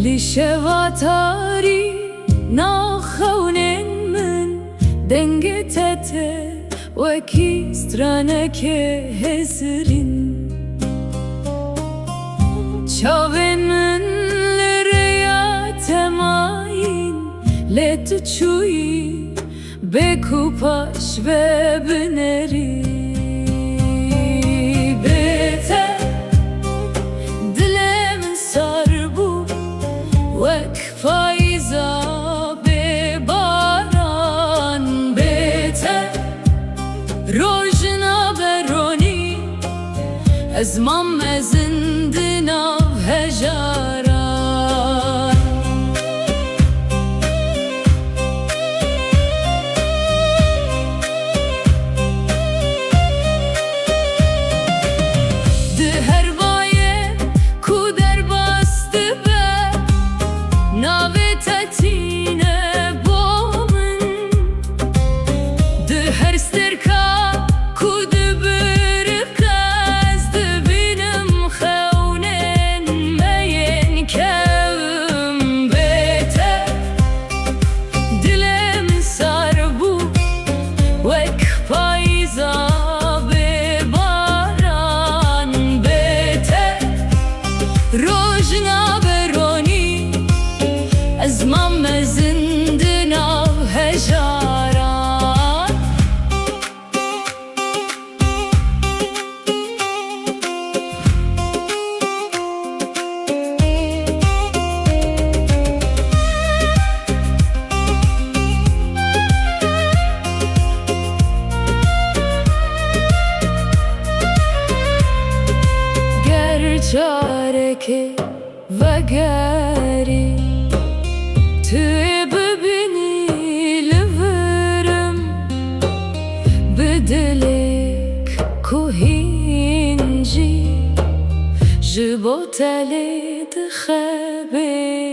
لشواتاری ناخونین من دنگ تته و کیسترانک هزرین چاوین من لریا تماین لت چوی بکوپاش و بنری بته دلم سر بو وک فایزا به باران بته روژنا برونی از مام زندنا هجاران ده هر بایه کو در باست به ناوی تتینه بومن ده هر سترکا کو ده برکاز ده بینم خونن مین کم بیته دلم سر بو وک پایزا به باران بیته روژنا برونی از مام زندنا هجاران گر چارک و گری توی ببینی لورم بدلک کوهینجی جبو تلید خبیدنگ